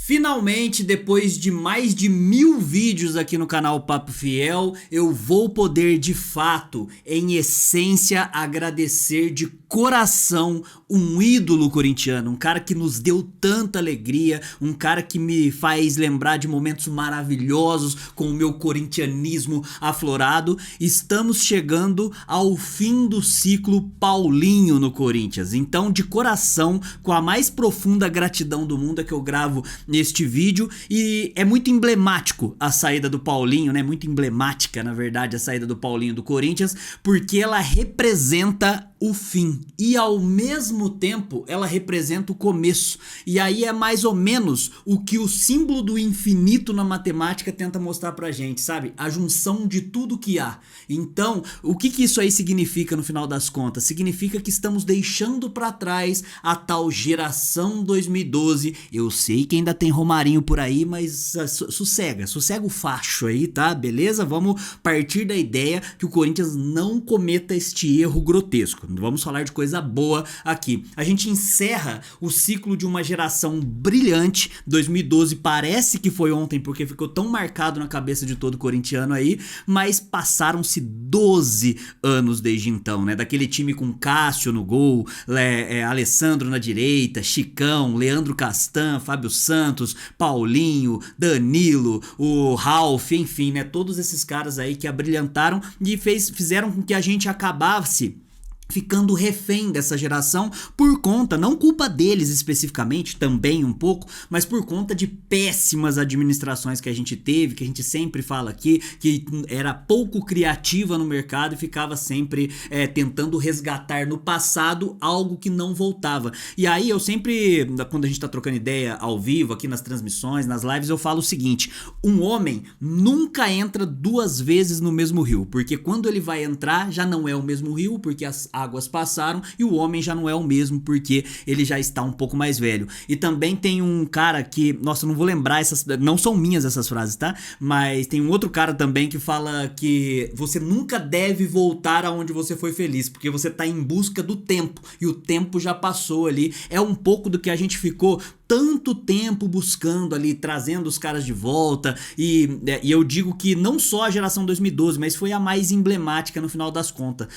Finalmente, depois de mais de 1000 vídeos aqui no canal Papo Fiel, eu vou poder de fato, em essência, agradecer de coração um ídolo corintiano, um cara que nos deu tanta alegria, um cara que me faz lembrar de momentos maravilhosos com o meu corintianismo aflorado. Estamos chegando ao fim do ciclo Paulinho no Corinthians, então de coração, com a mais profunda gratidão do mundo é que eu gravo neste vídeo, e é muito emblemático a saída do Paulinho, né? Muito emblemática, na verdade, a saída do Paulinho do Corinthians, porque ela representa o fim e ao mesmo tempo ela representa o começo. E aí é mais ou menos o que o símbolo do infinito na matemática tenta mostrar pra gente, sabe? A junção de tudo que há. Então, o que isso aí significa no final das contas? Significa que estamos deixando pra trás a tal geração 2012. Eu sei que ainda tem Romarinho por aí, mas sossega o facho aí, tá? Beleza? Vamos partir da ideia que o Corinthians não cometa este erro grotesco. Vamos falar de coisa boa aqui. A gente encerra o ciclo de uma geração brilhante. 2012 parece que foi ontem, porque ficou tão marcado na cabeça de todo corintiano aí, mas passaram-se 12 anos desde então, né? Daquele time com Cássio no gol, Alessandro na direita, Chicão, Leandro Castan, Fábio Santos, Paulinho, Danilo, o Ralf, enfim, né? Todos esses caras aí que abrilhantaram e fizeram com que a gente acabasse ficando refém dessa geração por conta, não culpa deles especificamente, também um pouco, mas por conta de péssimas administrações que a gente teve, que a gente sempre fala aqui, que era pouco criativa no mercado e ficava sempre tentando resgatar no passado algo que não voltava. E aí eu sempre, quando a gente tá trocando ideia ao vivo, aqui nas transmissões, nas lives, eu falo o seguinte: um homem nunca entra duas vezes no mesmo rio, porque quando ele vai entrar já não é o mesmo rio, porque as águas passaram e o homem já não é o mesmo porque ele já está um pouco mais velho. E também tem um cara que, nossa, eu não vou lembrar essas, não são minhas essas frases, tá? Mas tem um outro cara também que fala que você nunca deve voltar aonde você foi feliz, porque você tá em busca do tempo e o tempo já passou ali. É um pouco do que a gente ficou tanto tempo buscando ali, trazendo os caras de volta, e eu digo que não só a geração 2012, mas foi a mais emblemática no final das contas.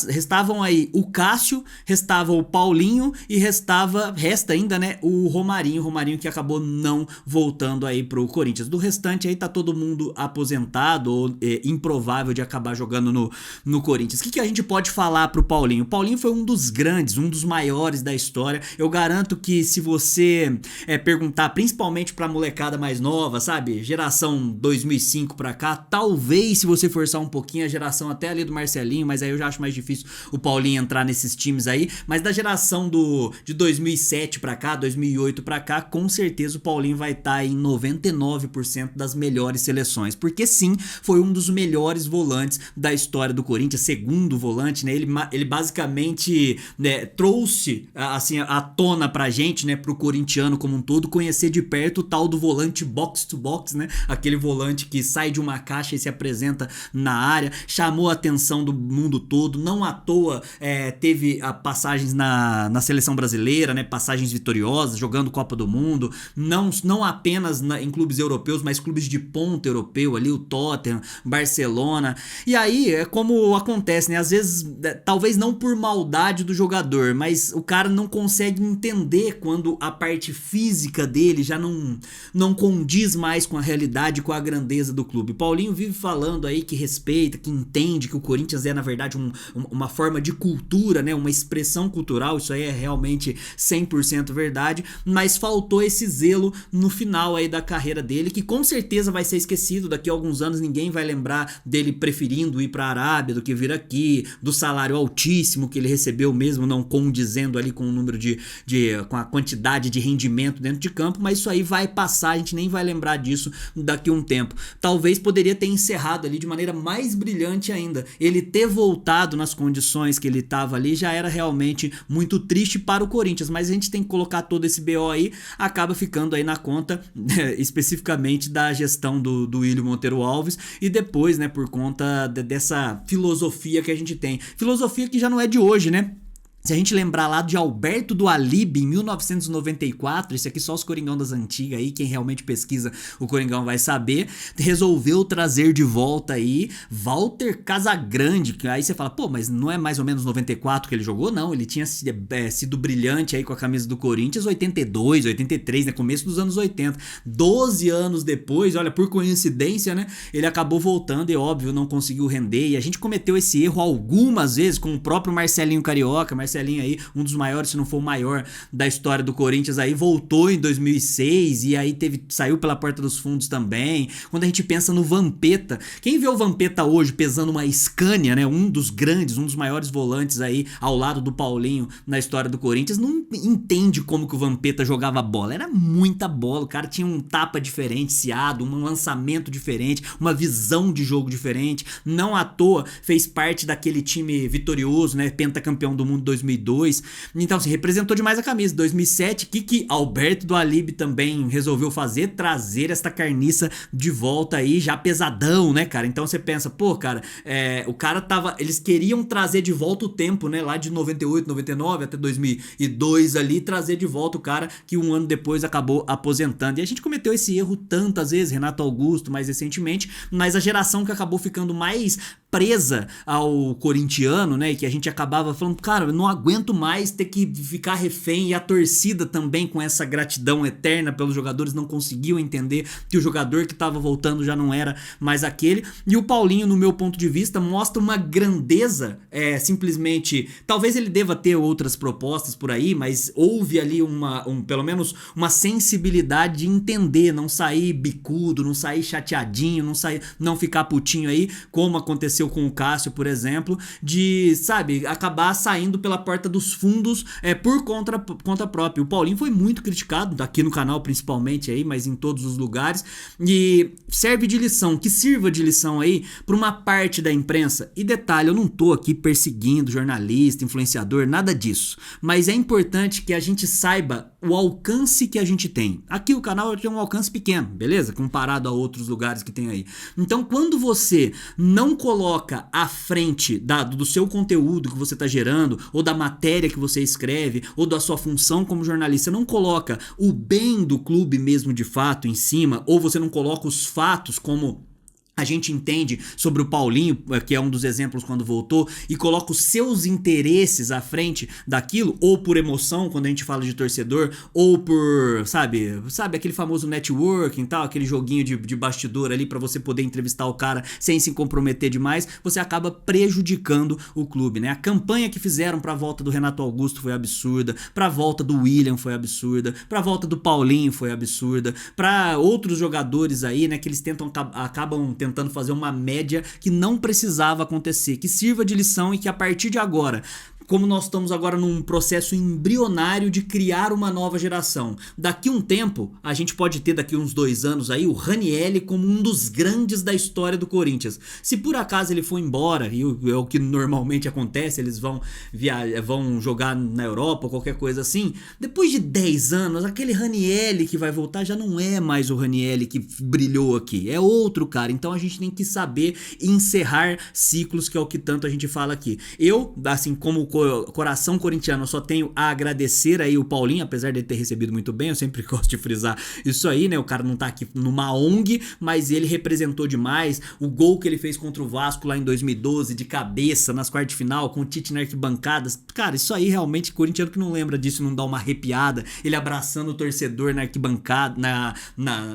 Restavam aí o Cássio, restava o Paulinho e resta ainda, né, o Romarinho que acabou não voltando aí pro Corinthians. Do restante aí tá todo mundo aposentado ou improvável de acabar jogando no Corinthians. O que a gente pode falar pro Paulinho? O Paulinho foi um dos grandes, um dos maiores da história. Eu garanto que se você perguntar principalmente pra molecada mais nova, sabe, geração 2005 pra cá, talvez se você forçar um pouquinho a geração até ali do Marcelinho, mas aí eu já acho mais difícil o Paulinho entrar nesses times aí, mas da geração de 2007 pra cá, 2008 pra cá, com certeza o Paulinho vai estar em 99% das melhores seleções, porque sim, foi um dos melhores volantes da história do Corinthians, segundo volante, né, ele basicamente, né, trouxe assim à tona pra gente, né, pro corintiano como um todo, conhecer de perto o tal do volante box to box, né, aquele volante que sai de uma caixa e se apresenta na área, chamou a atenção do mundo todo, não à toa teve passagens na seleção brasileira, né, passagens vitoriosas, jogando Copa do Mundo, não apenas em clubes europeus, mas clubes de ponta europeu ali, o Tottenham, Barcelona. E aí é como acontece, né, às vezes talvez não por maldade do jogador, mas o cara não consegue entender quando a parte física dele já não condiz mais com a realidade, com a grandeza do clube. Paulinho vive falando aí que respeita, que entende que o Corinthians é na verdade uma forma de cultura, né, uma expressão cultural, isso aí é realmente 100% verdade, mas faltou esse zelo no final aí da carreira dele, que com certeza vai ser esquecido, daqui a alguns anos ninguém vai lembrar dele preferindo ir pra Arábia do que vir aqui, do salário altíssimo que ele recebeu mesmo não condizendo ali com o número com a quantidade de rendimento dentro de campo, mas isso aí vai passar, a gente nem vai lembrar disso daqui a um tempo. Talvez poderia ter encerrado ali de maneira mais brilhante ainda. Ele ter voltado nas condições que ele estava ali já era realmente muito triste para o Corinthians, mas a gente tem que colocar todo esse BO aí, acaba ficando aí na conta especificamente da gestão do William Monteiro Alves e depois, né, por conta dessa filosofia que a gente tem. Filosofia que já não é de hoje, né? Se a gente lembrar lá de Alberto do Alibe em 1994, esse aqui só os Coringão das antigas aí, quem realmente pesquisa o Coringão vai saber, resolveu trazer de volta aí Walter Casagrande, que aí você fala, pô, mas não é mais ou menos 94 que ele jogou? Não, ele tinha sido brilhante aí com a camisa do Corinthians 82, 83, né, começo dos anos 80. 12 anos depois, olha, por coincidência, né, ele acabou voltando e óbvio não conseguiu render, e a gente cometeu esse erro algumas vezes com o próprio Marcelinho Carioca. Marcelinho aí, um dos maiores, se não for o maior da história do Corinthians aí, voltou em 2006 e aí saiu pela porta dos fundos também. Quando a gente pensa no Vampeta, quem vê o Vampeta hoje pesando uma Scania, né, um dos grandes, um dos maiores volantes aí ao lado do Paulinho na história do Corinthians, não entende como que o Vampeta jogava bola. Era muita bola, o cara tinha um tapa diferenciado, um lançamento diferente, uma visão de jogo diferente. Não à toa fez parte daquele time vitorioso, né, pentacampeão do mundo 2002. Então se representou demais a camisa. 2007, que Alberto do Alibe também resolveu fazer, trazer esta carniça de volta aí, já pesadão, né, cara? Então você pensa, pô, cara, o cara eles queriam trazer de volta o tempo, né, lá de 98, 99 até 2002 ali, trazer de volta o cara que um ano depois acabou aposentando. E a gente cometeu esse erro tantas vezes, Renato Augusto mais recentemente, mas a geração que acabou ficando mais presa ao corintiano, né, e que a gente acabava falando, cara, eu não aguento mais ter que ficar refém, e a torcida também com essa gratidão eterna pelos jogadores não conseguiu entender que o jogador que estava voltando já não era mais aquele. E o Paulinho, no meu ponto de vista, mostra uma grandeza, simplesmente, talvez ele deva ter outras propostas por aí, mas houve ali pelo menos uma sensibilidade de entender, não sair bicudo, não sair chateadinho, não ficar putinho aí, como aconteceu com o Cássio, por exemplo, de, sabe, acabar saindo pela porta dos fundos por conta própria. O Paulinho foi muito criticado, aqui no canal principalmente aí, mas em todos os lugares, e serve de lição, que sirva de lição aí para uma parte da imprensa. E detalhe, eu não tô aqui perseguindo jornalista, influenciador, nada disso, mas é importante que a gente saiba o alcance que a gente tem. Aqui o canal tem um alcance pequeno, beleza? Comparado a outros lugares que tem aí. Então, quando você não coloca à frente do seu conteúdo que você está gerando, ou da matéria que você escreve, ou da sua função como jornalista, não coloca o bem do clube mesmo de fato em cima, ou você não coloca os fatos como a gente entende sobre o Paulinho, que é um dos exemplos quando voltou, e coloca os seus interesses à frente daquilo, ou por emoção, quando a gente fala de torcedor, ou por, sabe aquele famoso networking, tal, aquele joguinho de bastidor ali pra você poder entrevistar o cara sem se comprometer demais, você acaba prejudicando o clube, né? A campanha que fizeram pra volta do Renato Augusto foi absurda, pra volta do William foi absurda, pra volta do Paulinho foi absurda, pra outros jogadores aí, né, que eles acabam tentando fazer uma média que não precisava acontecer, que sirva de lição e que a partir de agora, como nós estamos agora num processo embrionário de criar uma nova geração. Daqui um tempo, a gente pode ter daqui uns 2 anos aí o Ranieri como um dos grandes da história do Corinthians. Se por acaso ele for embora, e é o que normalmente acontece, eles vão jogar na Europa ou qualquer coisa assim, depois de 10 anos, aquele Ranieri que vai voltar já não é mais o Ranieri que brilhou aqui, é outro cara. Então a gente tem que saber encerrar ciclos, que é o que tanto a gente fala aqui. Eu, assim, como coração corintiano, eu só tenho a agradecer aí o Paulinho, apesar de ele ter recebido muito bem, eu sempre gosto de frisar isso aí, né, o cara não tá aqui numa ONG, mas ele representou demais, o gol que ele fez contra o Vasco lá em 2012, de cabeça, nas quartas de final, com o Tite na arquibancada, cara, isso aí realmente, corintiano que não lembra disso, não dá uma arrepiada, ele abraçando o torcedor na arquibancada,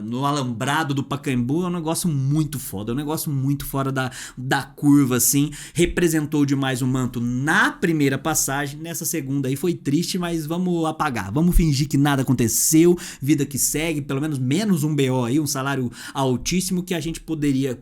no alambrado do Pacaembu, é um negócio muito foda, é um negócio muito fora da curva, assim, representou demais o manto na primeira passagem, nessa segunda aí foi triste, mas vamos apagar, vamos fingir que nada aconteceu, vida que segue, pelo menos um BO aí, um salário altíssimo que a gente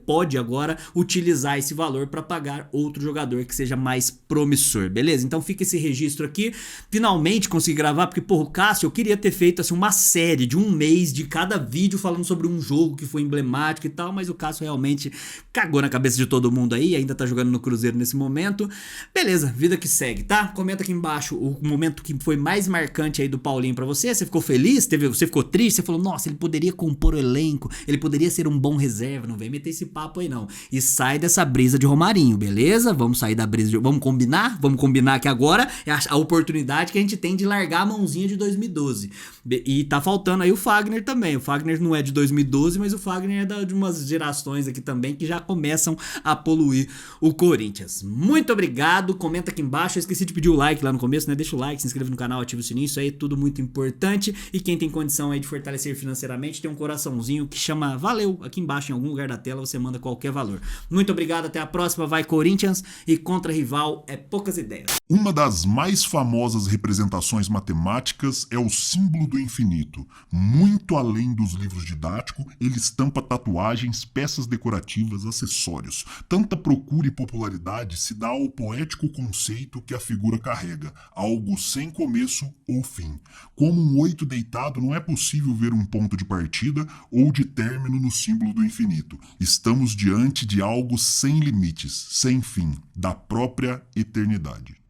pode agora utilizar esse valor para pagar outro jogador que seja mais promissor, beleza? Então fica esse registro aqui, finalmente consegui gravar, porque porra, o Cássio, eu queria ter feito assim uma série de 1 mês de cada vídeo falando sobre um jogo que foi emblemático e tal, mas o Cássio realmente cagou na cabeça de todo mundo aí, ainda tá jogando no Cruzeiro nesse momento, beleza, vida que segue. segue, tá? Comenta aqui embaixo o momento que foi mais marcante aí do Paulinho pra você. Você ficou feliz? Você ficou triste? Você falou, nossa, ele poderia compor o elenco, ele poderia ser um bom reserva. Não vem meter esse papo aí não. E sai dessa brisa de Romarinho, beleza? Vamos sair da brisa de... Vamos combinar? Vamos combinar que agora é a oportunidade que a gente tem de largar a mãozinha de 2012. E tá faltando aí o Fagner também. O Fagner não é de 2012, mas o Fagner é de umas gerações aqui também que já começam a poluir o Corinthians. Muito obrigado, comenta aqui embaixo. Eu esqueci de pedir o like lá no começo, né? Deixa o like, se inscreve no canal, ativa o sininho, isso aí é tudo muito importante. E quem tem condição aí de fortalecer financeiramente, tem um coraçãozinho que chama valeu aqui embaixo, em algum lugar da tela, você manda qualquer valor. Muito obrigado, até a próxima, vai Corinthians, e contra rival é poucas ideias. Uma das mais famosas representações matemáticas é o símbolo do infinito. Muito além dos livros didáticos, ele estampa tatuagens, peças decorativas, acessórios. Tanta procura e popularidade se dá ao poético conceito que a figura carrega, algo sem começo ou fim. Como um 8 deitado, não é possível ver um ponto de partida ou de término no símbolo do infinito. Estamos diante de algo sem limites, sem fim, da própria eternidade.